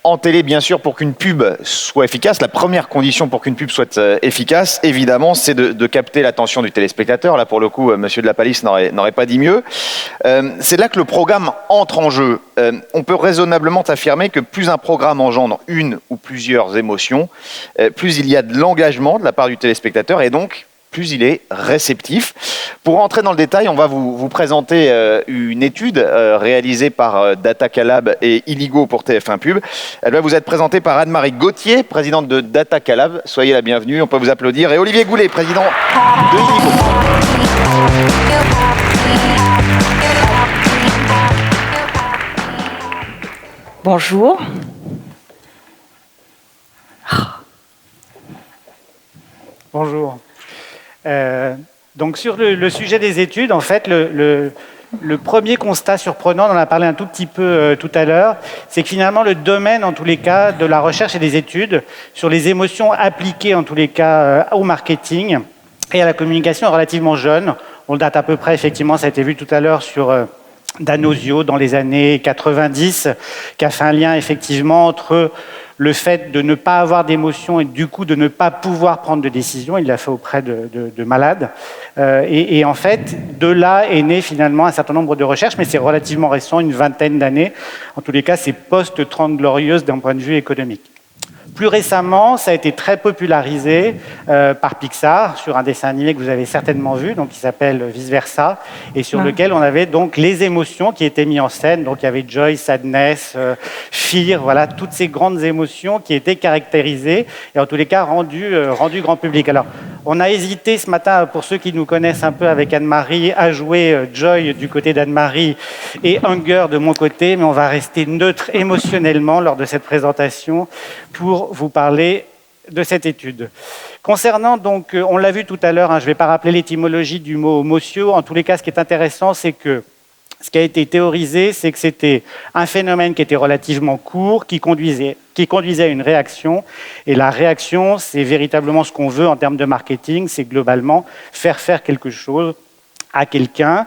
En télé, bien sûr, pour qu'une pub soit efficace, la première condition pour qu'une pub soit efficace, évidemment, c'est de capter l'attention du téléspectateur. Là, pour le coup, Monsieur de la Palisse n'aurait pas dit mieux. C'est là que le programme entre en jeu. On peut raisonnablement affirmer que plus un programme engendre une ou plusieurs émotions, plus il y a de l'engagement de la part du téléspectateur et donc plus il est réceptif. Pour rentrer dans le détail, on va vous présenter une étude réalisée par Datacalab et Illigo pour TF1 Pub. Elle va vous être présentée par Anne-Marie Gauthier, présidente de Datacalab. Soyez la bienvenue, on peut vous applaudir. Et Olivier Goulet, président de Illigo. Bonjour. Bonjour. Donc sur le sujet des études, en fait, le premier constat surprenant, on en a parlé un tout petit peu tout à l'heure, c'est que finalement le domaine, en tous les cas, de la recherche et des études sur les émotions appliquées, en tous les cas, au marketing et à la communication est relativement jeune. On le date à peu près, effectivement, ça a été vu tout à l'heure sur Danosio dans les années 90, qui a fait un lien effectivement entre le fait de ne pas avoir d'émotion et du coup de ne pas pouvoir prendre de décision. Il l'a fait auprès de malades. Et en fait, de là est né finalement un certain nombre de recherches, mais c'est relativement récent, une vingtaine d'années. En tous les cas, c'est post-30 glorieuses d'un point de vue économique. Plus récemment, ça a été très popularisé par Pixar sur un dessin animé que vous avez certainement vu, donc qui s'appelle Vice Versa, et sur lequel on avait donc les émotions qui étaient mises en scène. Donc il y avait joy, sadness, fear, voilà, toutes ces grandes émotions qui étaient caractérisées et en tous les cas rendues grand public. Alors, on a hésité ce matin, pour ceux qui nous connaissent un peu avec Anne-Marie, à jouer Joy du côté d'Anne-Marie et Hunger de mon côté, mais on va rester neutre émotionnellement lors de cette présentation pour vous parler de cette étude. Concernant donc, on l'a vu tout à l'heure, je ne vais pas rappeler l'étymologie du mot motion, en tous les cas ce qui est intéressant c'est que ce qui a été théorisé, c'est que c'était un phénomène qui était relativement court, qui conduisait à une réaction. Et la réaction, c'est véritablement ce qu'on veut en termes de marketing, c'est globalement faire quelque chose à quelqu'un.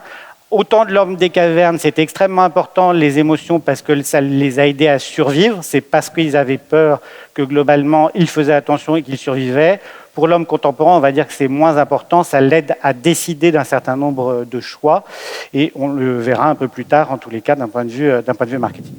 Au temps de l'homme des cavernes, c'était extrêmement important, les émotions, parce que ça les a aidés à survivre. C'est parce qu'ils avaient peur que globalement, ils faisaient attention et qu'ils survivaient. Pour l'homme contemporain, on va dire que c'est moins important, ça l'aide à décider d'un certain nombre de choix, et on le verra un peu plus tard, en tous les cas, d'un point de vue marketing.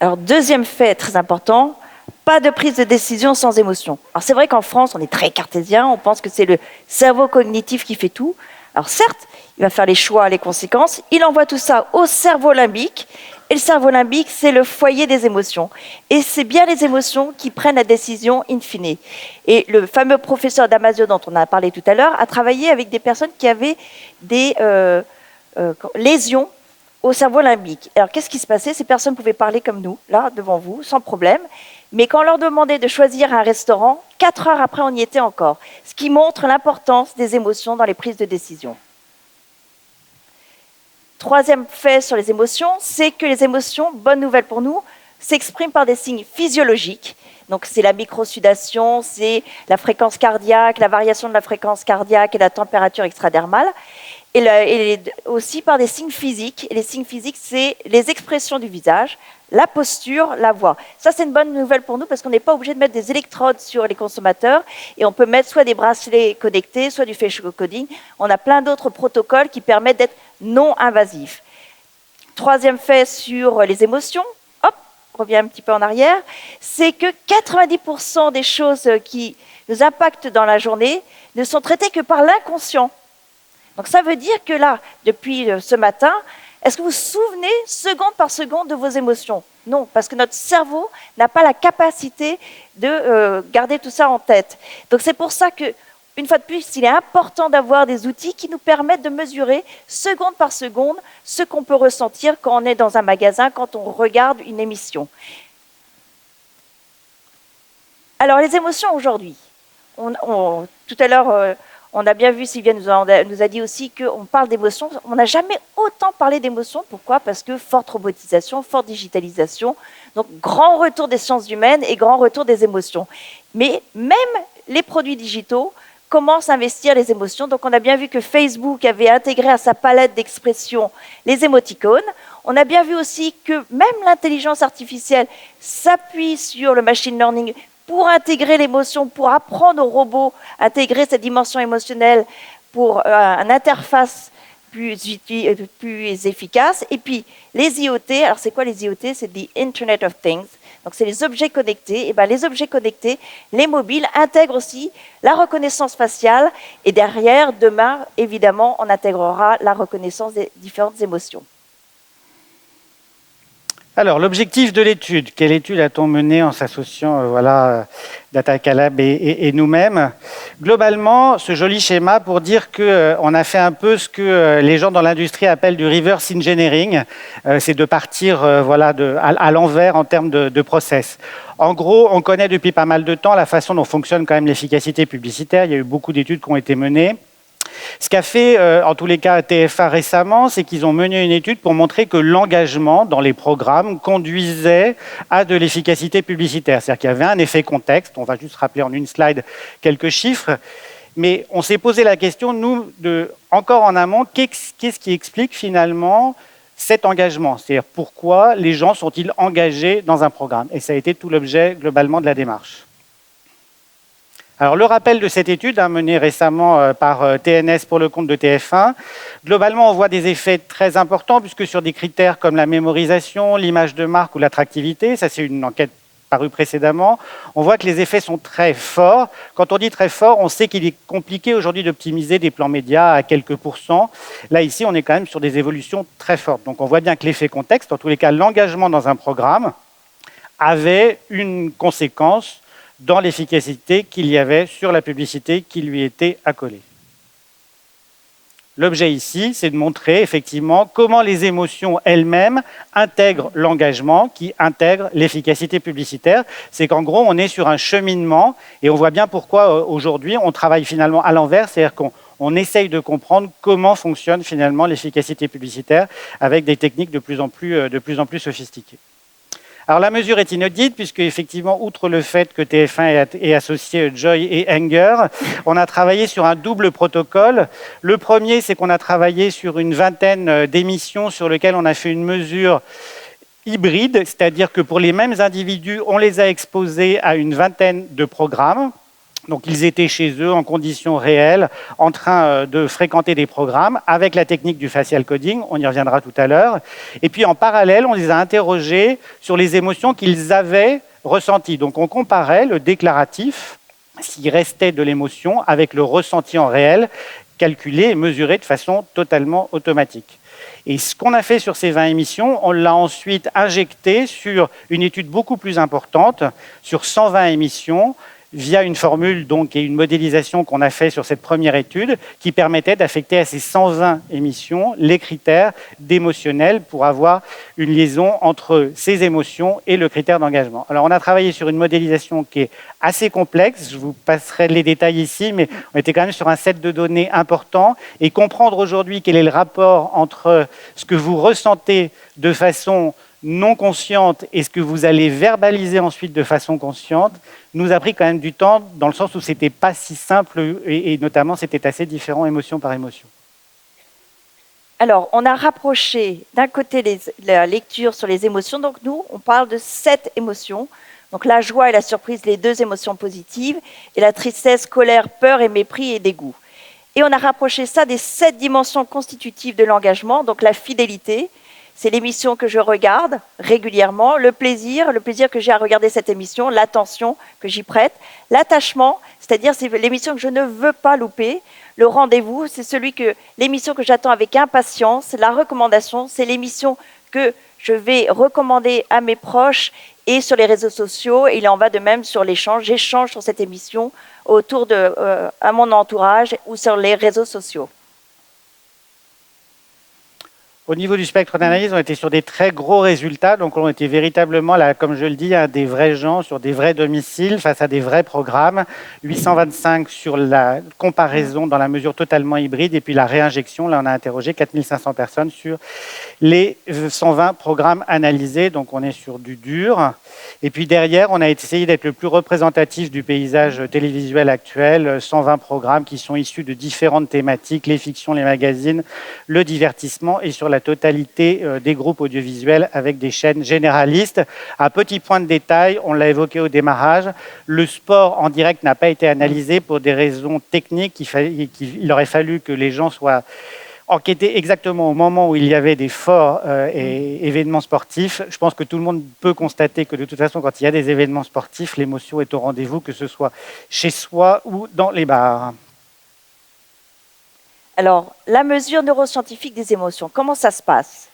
Alors, deuxième fait très important, pas de prise de décision sans émotion. Alors, c'est vrai qu'en France, on est très cartésien, on pense que c'est le cerveau cognitif qui fait tout. Alors, certes, il va faire les choix, les conséquences, il envoie tout ça au cerveau limbique, et le cerveau limbique, c'est le foyer des émotions. Et c'est bien les émotions qui prennent la décision in fine. Et le fameux professeur Damasio, dont on a parlé tout à l'heure, a travaillé avec des personnes qui avaient des lésions au cerveau limbique. Alors, qu'est-ce qui se passait? Ces personnes pouvaient parler comme nous, là, devant vous, sans problème. Mais quand on leur demandait de choisir un restaurant, 4 heures après, on y était encore. Ce qui montre l'importance des émotions dans les prises de décision. Troisième fait sur les émotions, c'est que les émotions, bonne nouvelle pour nous, s'expriment par des signes physiologiques. Donc c'est la microsudation, c'est la fréquence cardiaque, la variation de la fréquence cardiaque et la température extradermale. Et aussi par des signes physiques. Et les signes physiques, c'est les expressions du visage, la posture, la voix. Ça, c'est une bonne nouvelle pour nous parce qu'on n'est pas obligé de mettre des électrodes sur les consommateurs et on peut mettre soit des bracelets connectés, soit du facial coding. On a plein d'autres protocoles qui permettent d'être non invasifs. Troisième fait sur les émotions, hop, on revient un petit peu en arrière, c'est que 90% des choses qui nous impactent dans la journée ne sont traitées que par l'inconscient. Donc ça veut dire que là, depuis ce matin, est-ce que vous vous souvenez seconde par seconde de vos émotions? Non, parce que notre cerveau n'a pas la capacité de garder tout ça en tête. Donc c'est pour ça que, une fois de plus, il est important d'avoir des outils qui nous permettent de mesurer seconde par seconde ce qu'on peut ressentir quand on est dans un magasin, quand on regarde une émission. Alors les émotions aujourd'hui, tout à l'heure, on a bien vu, Sylvia nous a dit aussi qu'on parle d'émotions. On n'a jamais autant parlé d'émotions. Pourquoi? Parce que forte robotisation, forte digitalisation, donc grand retour des sciences humaines et grand retour des émotions. Mais même les produits digitaux commencent à investir les émotions. Donc on a bien vu que Facebook avait intégré à sa palette d'expression les émoticônes. On a bien vu aussi que même l'intelligence artificielle s'appuie sur le machine learning pour intégrer l'émotion, pour apprendre aux robots à intégrer cette dimension émotionnelle pour une interface plus efficace. Et puis, les IoT, alors c'est quoi les IoT? C'est the Internet of Things. Donc, c'est les objets connectés. Et bien, les objets connectés, les mobiles, intègrent aussi la reconnaissance faciale. Et derrière, demain, évidemment, on intégrera la reconnaissance des différentes émotions. Alors, l'objectif de l'étude, quelle étude a-t-on menée en s'associant DataCalab et nous-mêmes? Globalement, ce joli schéma pour dire qu'on a fait un peu ce que les gens dans l'industrie appellent du reverse engineering, c'est de partir à l'envers en termes de process. En gros, on connaît depuis pas mal de temps la façon dont fonctionne quand même l'efficacité publicitaire. Il y a eu beaucoup d'études qui ont été menées. Ce qu'a fait, en tous les cas, TF1 récemment, c'est qu'ils ont mené une étude pour montrer que l'engagement dans les programmes conduisait à de l'efficacité publicitaire. C'est-à-dire qu'il y avait un effet contexte. On va juste rappeler en une slide quelques chiffres. Mais on s'est posé la question, nous, encore en amont, qu'est-ce qui explique finalement cet engagement? C'est-à-dire pourquoi les gens sont-ils engagés dans un programme? Et ça a été tout l'objet, globalement, de la démarche. Alors, le rappel de cette étude, menée récemment par TNS pour le compte de TF1, globalement, on voit des effets très importants, puisque sur des critères comme la mémorisation, l'image de marque ou l'attractivité, ça c'est une enquête parue précédemment, on voit que les effets sont très forts. Quand on dit très fort, on sait qu'il est compliqué aujourd'hui d'optimiser des plans médias à quelques pourcents. Là, ici, on est quand même sur des évolutions très fortes. Donc, on voit bien que l'effet contexte, en tous les cas, l'engagement dans un programme, avait une conséquence dans l'efficacité qu'il y avait sur la publicité qui lui était accolée. L'objet ici, c'est de montrer effectivement comment les émotions elles-mêmes intègrent l'engagement qui intègre l'efficacité publicitaire. C'est qu'en gros, on est sur un cheminement et on voit bien pourquoi aujourd'hui on travaille finalement à l'envers, c'est-à-dire qu'on essaye de comprendre comment fonctionne finalement l'efficacité publicitaire avec des techniques de plus en plus sophistiquées. Alors la mesure est inédite puisque effectivement, outre le fait que TF1 est associé Joy et Anger, on a travaillé sur un double protocole. Le premier, c'est qu'on a travaillé sur une vingtaine d'émissions sur lesquelles on a fait une mesure hybride, c'est-à-dire que pour les mêmes individus, on les a exposés à une vingtaine de programmes. Donc, ils étaient chez eux en conditions réelles, en train de fréquenter des programmes avec la technique du facial coding. On y reviendra tout à l'heure. Et puis, en parallèle, on les a interrogés sur les émotions qu'ils avaient ressenties. Donc, on comparait le déclaratif, s'il restait de l'émotion, avec le ressenti en réel, calculé et mesuré de façon totalement automatique. Et ce qu'on a fait sur ces 20 émissions, on l'a ensuite injecté sur une étude beaucoup plus importante, sur 120 émissions, via une formule donc, et une modélisation qu'on a fait sur cette première étude qui permettait d'affecter à ces 120 émissions les critères d'émotionnel pour avoir une liaison entre ces émotions et le critère d'engagement. Alors on a travaillé sur une modélisation qui est assez complexe, je vous passerai les détails ici, mais on était quand même sur un set de données important et comprendre aujourd'hui quel est le rapport entre ce que vous ressentez de façon non consciente et ce que vous allez verbaliser ensuite de façon consciente nous a pris quand même du temps dans le sens où c'était pas si simple et notamment c'était assez différent émotion par émotion. Alors, on a rapproché d'un côté la lecture sur les émotions. Donc nous, on parle de 7 émotions. Donc la joie et la surprise, les 2 émotions positives, et la tristesse, colère, peur et mépris et dégoût. Et on a rapproché ça des 7 dimensions constitutives de l'engagement, donc la fidélité. C'est l'émission que je regarde régulièrement, le plaisir que j'ai à regarder cette émission, l'attention que j'y prête, l'attachement, c'est-à-dire c'est l'émission que je ne veux pas louper, le rendez-vous, c'est l'émission que j'attends avec impatience, la recommandation, c'est l'émission que je vais recommander à mes proches et sur les réseaux sociaux, et il en va de même sur l'échange, j'échange sur cette émission à mon entourage ou sur les réseaux sociaux. Au niveau du spectre d'analyse, on était sur des très gros résultats. Donc, on était véritablement, là, comme je le dis, des vrais gens sur des vrais domiciles face à des vrais programmes. 825 sur la comparaison dans la mesure totalement hybride. Et puis, la réinjection, là, on a interrogé 4500 personnes sur les 120 programmes analysés. Donc, on est sur du dur. Et puis, derrière, on a essayé d'être le plus représentatif du paysage télévisuel actuel. 120 programmes qui sont issus de différentes thématiques, les fictions, les magazines, le divertissement et sur la totalité des groupes audiovisuels avec des chaînes généralistes. Un petit point de détail, on l'a évoqué au démarrage, le sport en direct n'a pas été analysé pour des raisons techniques. Il aurait fallu que les gens soient enquêtés exactement au moment où il y avait des forts événements sportifs. Je pense que tout le monde peut constater que de toute façon, quand il y a des événements sportifs, l'émotion est au rendez-vous, que ce soit chez soi ou dans les bars. Alors, la mesure neuroscientifique des émotions, comment ça se passe?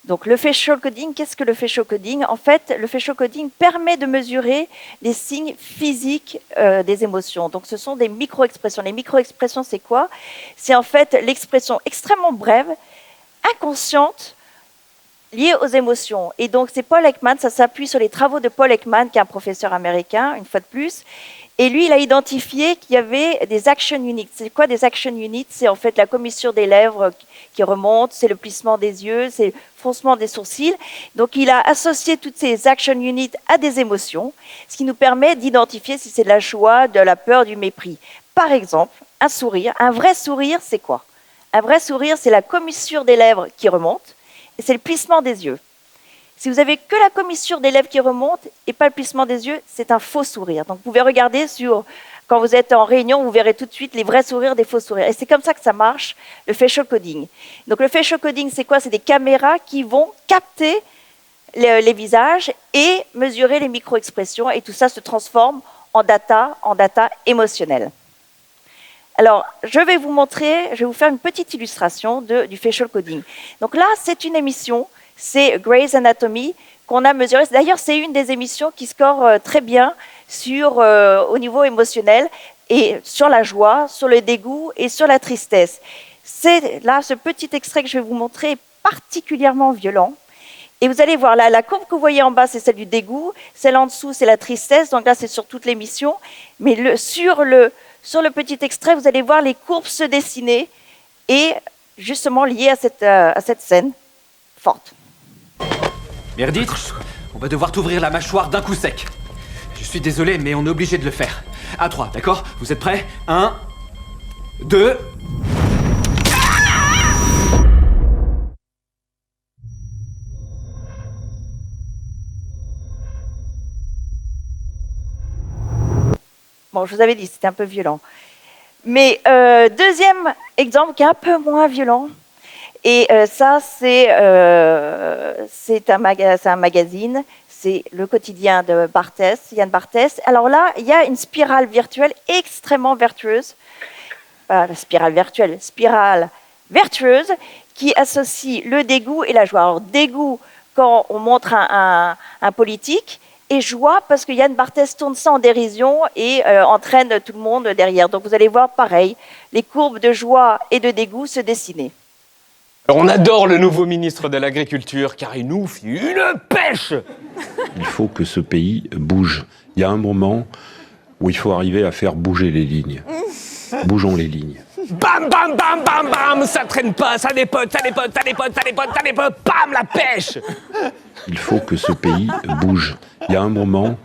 Donc, le facial coding, qu'est-ce que le facial coding? En fait, le facial coding permet de mesurer les signes physiques des émotions. Donc, ce sont des micro-expressions. Les micro-expressions, c'est quoi? C'est en fait l'expression extrêmement brève, inconsciente, liée aux émotions. Et donc, c'est Paul Ekman, ça s'appuie sur les travaux de Paul Ekman, qui est un professeur américain, une fois de plus. Et lui, il a identifié qu'il y avait des action units. C'est quoi des action units? C'est en fait la commissure des lèvres qui remonte, c'est le plissement des yeux, c'est le froncement des sourcils. Donc, il a associé toutes ces action units à des émotions, ce qui nous permet d'identifier si c'est de la joie, de la peur, du mépris. Par exemple, un sourire. Un vrai sourire, c'est quoi? Un vrai sourire, c'est la commissure des lèvres qui remonte et c'est le plissement des yeux. Si vous avez que la commissure des lèvres qui remonte et pas le plissement des yeux, c'est un faux sourire. Donc, vous pouvez regarder quand vous êtes en réunion, vous verrez tout de suite les vrais sourires des faux sourires. Et c'est comme ça que ça marche, le facial coding. Donc, le facial coding, c'est quoi? C'est des caméras qui vont capter les visages et mesurer les micro-expressions. Et tout ça se transforme en data émotionnelle. Alors, je vais vous faire une petite illustration du facial coding. Donc là, c'est une émission. C'est Grey's Anatomy qu'on a mesuré. D'ailleurs, c'est une des émissions qui score très bien au niveau émotionnel et sur la joie, sur le dégoût et sur la tristesse. Ce petit extrait que je vais vous montrer est particulièrement violent. Et vous allez voir, là, la courbe que vous voyez en bas, c'est celle du dégoût. Celle en dessous, c'est la tristesse. Donc là, c'est sur toute l'émission. Mais sur le petit extrait, vous allez voir les courbes se dessiner et justement liées à cette scène forte. Meredith, on va devoir t'ouvrir la mâchoire d'un coup sec. Je suis désolé, mais on est obligé de le faire. À 3, d'accord? Vous êtes prêts? 1, 2... Bon, je vous avais dit, c'était un peu violent. Mais deuxième exemple qui est un peu moins violent, et ça, c'est un magazine, c'est le quotidien de Barthès, Yann Barthès. Alors là, il y a une spirale virtuelle extrêmement vertueuse, spirale vertueuse, qui associe le dégoût et la joie. Alors dégoût quand on montre un politique, et joie parce que Yann Barthès tourne ça en dérision et entraîne tout le monde derrière. Donc vous allez voir, pareil, les courbes de joie et de dégoût se dessiner. Alors on adore le nouveau ministre de l'Agriculture car il nous fait une pêche. Il faut que ce pays bouge. Il y a un moment où il faut arriver à faire bouger les lignes. Bougeons les lignes. Bam, bam, bam, bam, bam, ça traîne pas, ça dépote, bam, la pêche. Il faut que ce pays bouge. Il y a un moment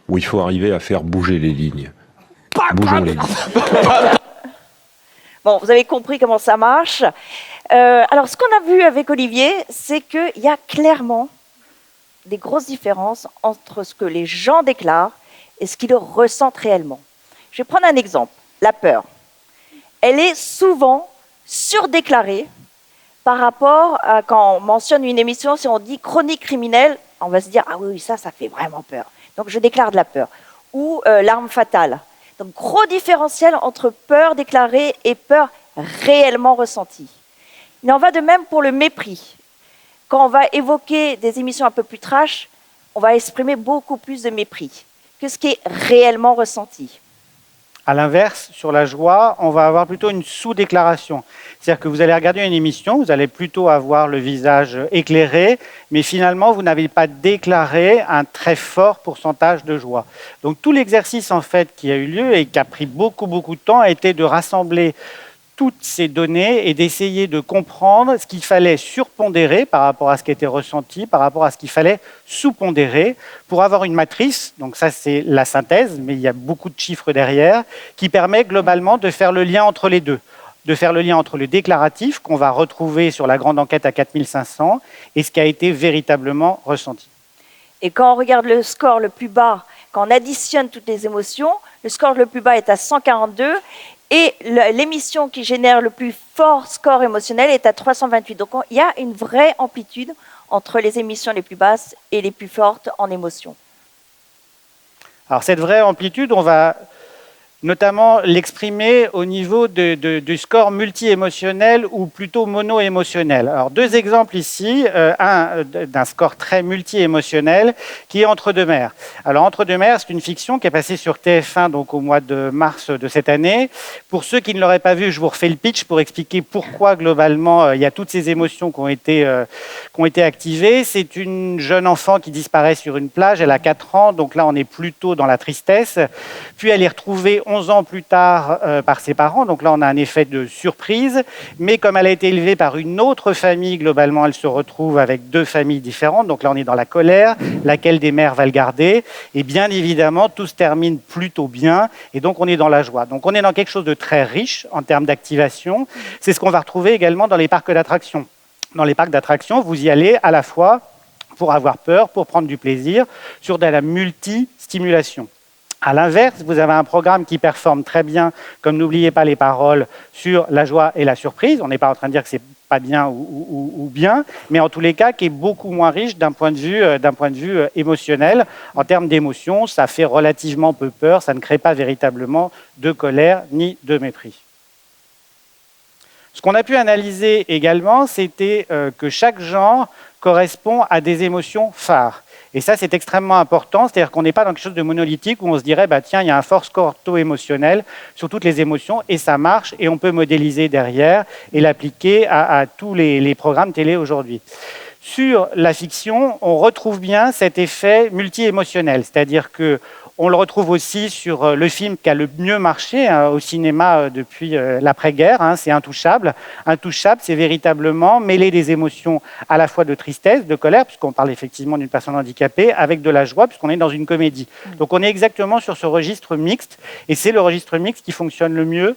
où il faut arriver à faire bouger les lignes. Bougeons les lignes. Bon, vous avez compris comment ça marche. Alors, ce qu'on a vu avec Olivier, c'est qu'il y a clairement des grosses différences entre ce que les gens déclarent et ce qu'ils ressentent réellement. Je vais prendre un exemple. La peur. Elle est souvent surdéclarée par rapport à quand on mentionne une émission, si on dit chronique criminelle, on va se dire « Ah oui, ça fait vraiment peur. Donc je déclare de la peur. » Ou l'arme fatale. Donc gros différentiel entre peur déclarée et peur réellement ressentie. Il en va de même pour le mépris. Quand on va évoquer des émissions un peu plus trash, on va exprimer beaucoup plus de mépris que ce qui est réellement ressenti. À l'inverse, sur la joie, on va avoir plutôt une sous-déclaration. C'est-à-dire que vous allez regarder une émission, vous allez plutôt avoir le visage éclairé, mais finalement, vous n'avez pas déclaré un très fort pourcentage de joie. Donc tout l'exercice en fait qui a eu lieu et qui a pris beaucoup de temps a été de rassembler toutes ces données et d'essayer de comprendre ce qu'il fallait surpondérer par rapport à ce qui était ressenti, par rapport à ce qu'il fallait sous-pondérer pour avoir une matrice, donc ça c'est la synthèse, mais il y a beaucoup de chiffres derrière, qui permet globalement de faire le lien entre les deux. de faire le lien entre le déclaratif qu'on va retrouver sur la grande enquête à 4500 et ce qui a été véritablement ressenti. Et quand on regarde le score le plus bas, quand on additionne toutes les émotions, le score le plus bas est à 142 et l'émission qui génère le plus fort score émotionnel est à 328. Donc il y a une vraie amplitude entre les émissions les plus basses et les plus fortes en émotion. Alors cette vraie amplitude, on va notamment l'exprimer au niveau du score multi-émotionnel ou plutôt mono-émotionnel. Alors deux exemples ici, un d'un score très multi-émotionnel qui est Entre deux mers. Alors Entre deux mers, c'est une fiction qui est passée sur TF1 donc au mois de mars de cette année. Pour ceux qui ne l'auraient pas vu, je vous refais le pitch pour expliquer pourquoi globalement il y a toutes ces émotions qui ont été activées. C'est une jeune enfant qui disparaît sur une plage, elle a 4 ans, donc là on est plutôt dans la tristesse. Puis elle est retrouvée 11 ans plus tard par ses parents, donc là on a un effet de surprise, mais comme elle a été élevée par une autre famille, globalement elle se retrouve avec 2 familles différentes, donc là on est dans la colère, laquelle des mères va le garder, et bien évidemment tout se termine plutôt bien, et donc on est dans la joie. Donc on est dans quelque chose de très riche en termes d'activation, c'est ce qu'on va retrouver également dans les parcs d'attractions. Dans les parcs d'attractions, vous y allez à la fois pour avoir peur, pour prendre du plaisir, sur de la multi-stimulation. À l'inverse, vous avez un programme qui performe très bien, comme N'oubliez pas les paroles, sur la joie et la surprise. On n'est pas en train de dire que c'est pas bien ou bien, mais en tous les cas, qui est beaucoup moins riche d'un point de vue émotionnel. En termes d'émotion, ça fait relativement peu peur, ça ne crée pas véritablement de colère ni de mépris. Ce qu'on a pu analyser également, c'était que chaque genre correspond à des émotions phares. Et ça, c'est extrêmement important, c'est-à-dire qu'on n'est pas dans quelque chose de monolithique où on se dirait, bah, tiens, il y a un fort score émotionnel sur toutes les émotions, et ça marche, et on peut modéliser derrière et l'appliquer à tous les programmes télé aujourd'hui. Sur la fiction, on retrouve bien cet effet multi-émotionnel, c'est-à-dire que on le retrouve aussi sur le film qui a le mieux marché au cinéma depuis l'après-guerre, c'est Intouchable. Intouchable, c'est véritablement mêler des émotions à la fois de tristesse, de colère, puisqu'on parle effectivement d'une personne handicapée, avec de la joie, puisqu'on est dans une comédie. Donc on est exactement sur ce registre mixte, et c'est le registre mixte qui fonctionne le mieux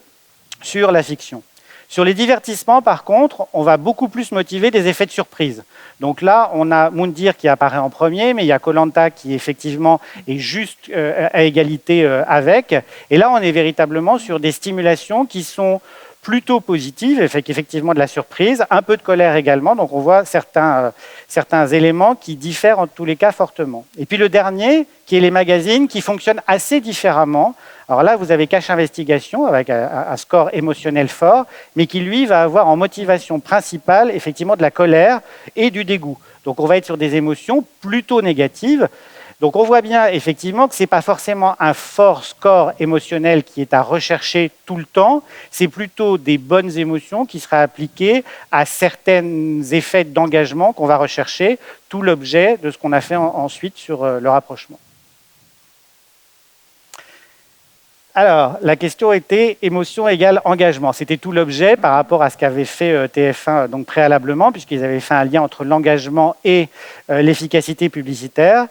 sur la fiction. Sur les divertissements, par contre, on va beaucoup plus motiver des effets de surprise. Donc là, on a Moundir qui apparaît en premier, mais il y a Koh Lanta qui effectivement est juste à égalité avec. Et là, on est véritablement sur des stimulations qui sont plutôt positives, effectivement de la surprise, un peu de colère également. Donc on voit certains éléments qui diffèrent en tous les cas fortement. Et puis le dernier, qui est les magazines, qui fonctionnent assez différemment. Alors là, vous avez Cache Investigation avec un score émotionnel fort, mais qui, lui, va avoir en motivation principale, effectivement, de la colère et du dégoût. Donc, on va être sur des émotions plutôt négatives. Donc, on voit bien, effectivement, que ce n'est pas forcément un fort score émotionnel qui est à rechercher tout le temps. C'est plutôt des bonnes émotions qui seraient appliquées à certains effets d'engagement qu'on va rechercher, tout l'objet de ce qu'on a fait ensuite sur le rapprochement. Alors, la question était émotion égale engagement. C'était tout l'objet par rapport à ce qu'avait fait TF1 donc préalablement, puisqu'ils avaient fait un lien entre l'engagement et l'efficacité publicitaire.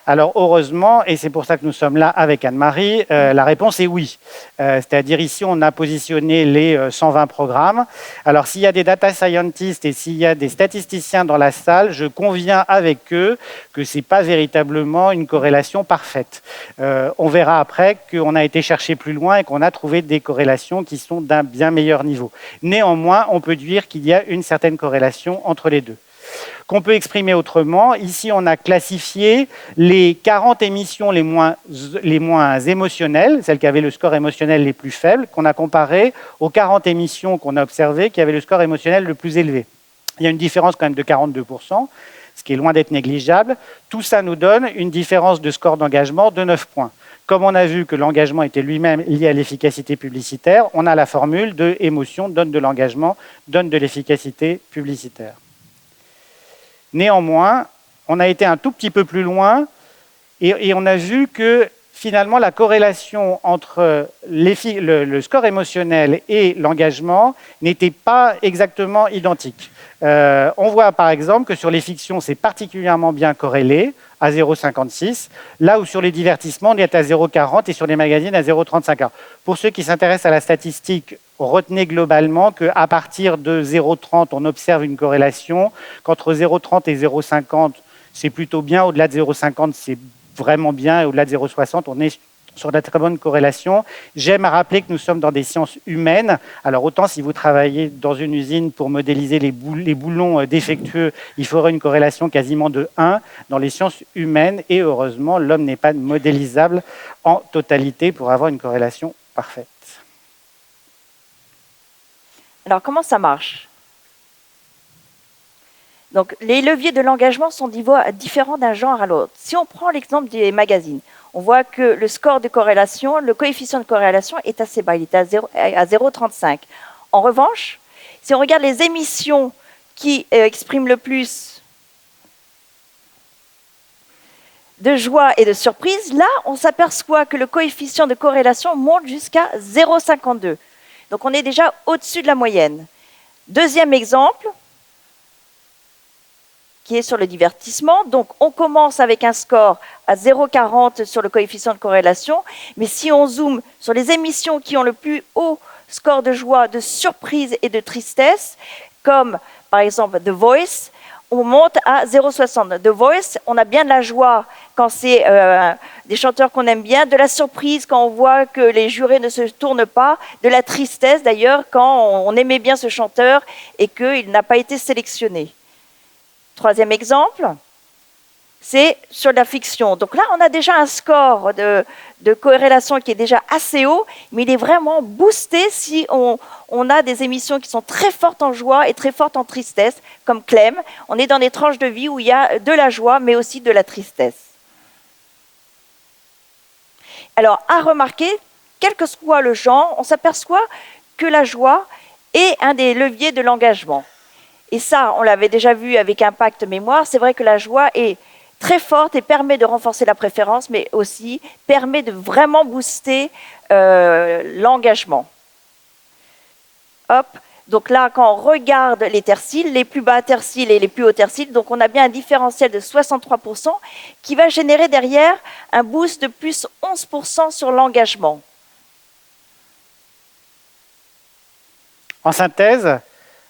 Alors, heureusement, et c'est pour ça que nous sommes là avec Anne-Marie, la réponse est oui. C'est-à-dire ici, on a positionné les 120 programmes. Alors, s'il y a des data scientists et s'il y a des statisticiens dans la salle, je conviens avec eux que ce n'est pas véritablement une corrélation parfaite. On verra après qu'on a été chercher plus loin et qu'on a trouvé des corrélations qui sont d'un bien meilleur niveau. Néanmoins, on peut dire qu'il y a une certaine corrélation entre les deux. Qu'on peut exprimer autrement, ici on a classifié les 40 émissions les moins émotionnelles, celles qui avaient le score émotionnel les plus faibles, qu'on a comparé aux 40 émissions qu'on a observées qui avaient le score émotionnel le plus élevé. Il y a une différence quand même de 42%, ce qui est loin d'être négligeable. Tout ça nous donne une différence de score d'engagement de 9 points. Comme on a vu que l'engagement était lui-même lié à l'efficacité publicitaire, on a la formule de émotion donne de l'engagement, donne de l'efficacité publicitaire. Néanmoins, on a été un tout petit peu plus loin et on a vu que finalement la corrélation entre le score émotionnel et l'engagement n'était pas exactement identique. On voit par exemple que sur les fictions, c'est particulièrement bien corrélé, à 0,56, là où sur les divertissements, on est à 0,40 et sur les magazines à 0,35. Pour ceux qui s'intéressent à la statistique, retenez globalement qu'à partir de 0,30, on observe une corrélation, qu'entre 0,30 et 0,50, c'est plutôt bien, au-delà de 0,50, c'est vraiment bien, et au-delà de 0,60, on est sur de la très bonne corrélation. J'aime à rappeler que nous sommes dans des sciences humaines. Alors autant si vous travaillez dans une usine pour modéliser les boulons défectueux, il faudrait une corrélation quasiment de 1 dans les sciences humaines. Et heureusement, l'homme n'est pas modélisable en totalité pour avoir une corrélation parfaite. Alors comment ça marche? Donc les leviers de l'engagement sont différents d'un genre à l'autre. Si on prend l'exemple des magazines, on voit que le score de corrélation, le coefficient de corrélation est assez bas, il est à 0,35. En revanche, si on regarde les émissions qui expriment le plus de joie et de surprise, là, on s'aperçoit que le coefficient de corrélation monte jusqu'à 0,52. Donc on est déjà au-dessus de la moyenne. Deuxième exemple, qui est sur le divertissement. Donc, on commence avec un score à 0,40 sur le coefficient de corrélation, mais si on zoome sur les émissions qui ont le plus haut score de joie, de surprise et de tristesse, comme par exemple The Voice, on monte à 0,60. The Voice, on a bien de la joie quand c'est des chanteurs qu'on aime bien, de la surprise quand on voit que les jurés ne se tournent pas, de la tristesse d'ailleurs quand on aimait bien ce chanteur et qu'il n'a pas été sélectionné. Troisième exemple, c'est sur la fiction. Donc là, on a déjà un score de corrélation qui est déjà assez haut, mais il est vraiment boosté si on a des émissions qui sont très fortes en joie et très fortes en tristesse, comme Clem. On est dans des tranches de vie où il y a de la joie, mais aussi de la tristesse. Alors, à remarquer, quel que soit le genre, on s'aperçoit que la joie est un des leviers de l'engagement. Et ça, on l'avait déjà vu avec Impact Mémoire, c'est vrai que la joie est très forte et permet de renforcer la préférence, mais aussi permet de vraiment booster l'engagement. Hop, donc là, quand on regarde les terciles, les plus bas terciles et les plus hauts terciles, donc on a bien un différentiel de 63% qui va générer derrière un boost de plus 11% sur l'engagement. En synthèse,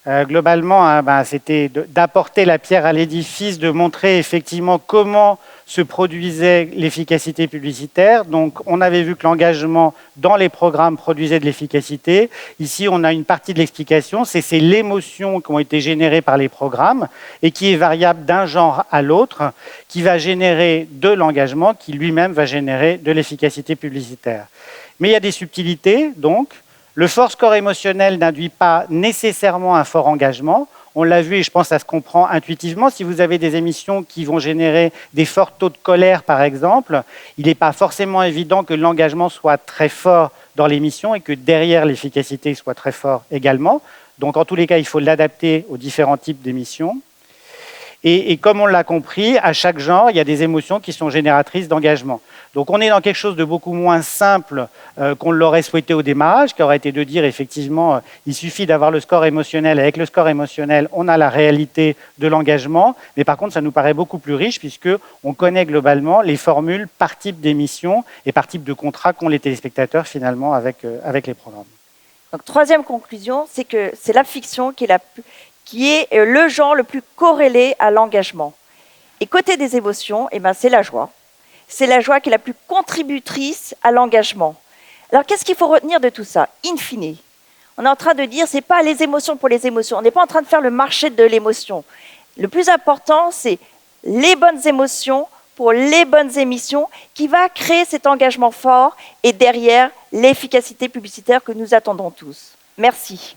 globalement, c'était d'apporter la pierre à l'édifice, de montrer effectivement comment se produisait l'efficacité publicitaire. Donc, on avait vu que l'engagement dans les programmes produisait de l'efficacité. Ici, on a une partie de l'explication, c'est l'émotion qui ont été générées par les programmes et qui est variable d'un genre à l'autre, qui va générer de l'engagement, qui lui-même va générer de l'efficacité publicitaire. Mais il y a des subtilités, donc. Le fort score émotionnel n'induit pas nécessairement un fort engagement. On l'a vu et je pense que ça se comprend intuitivement. Si vous avez des émissions qui vont générer des forts taux de colère, par exemple, il n'est pas forcément évident que l'engagement soit très fort dans l'émission et que derrière l'efficacité soit très fort également. Donc en tous les cas, il faut l'adapter aux différents types d'émissions. Et comme on l'a compris, à chaque genre, il y a des émotions qui sont génératrices d'engagement. Donc on est dans quelque chose de beaucoup moins simple qu'on l'aurait souhaité au démarrage, qui aurait été de dire effectivement, il suffit d'avoir le score émotionnel. Avec le score émotionnel, on a la réalité de l'engagement. Mais par contre, ça nous paraît beaucoup plus riche puisqu'on connaît globalement les formules par type d'émission et par type de contrat qu'ont les téléspectateurs finalement avec les programmes. Donc troisième conclusion, c'est que c'est la fiction qui est le genre le plus corrélé à l'engagement. Et côté des émotions, c'est la joie. C'est la joie qui est la plus contributrice à l'engagement. Alors, qu'est-ce qu'il faut retenir de tout ça? In fine, on est en train de dire, ce n'est pas les émotions pour les émotions. On n'est pas en train de faire le marché de l'émotion. Le plus important, c'est les bonnes émotions pour les bonnes émissions qui va créer cet engagement fort et derrière l'efficacité publicitaire que nous attendons tous. Merci.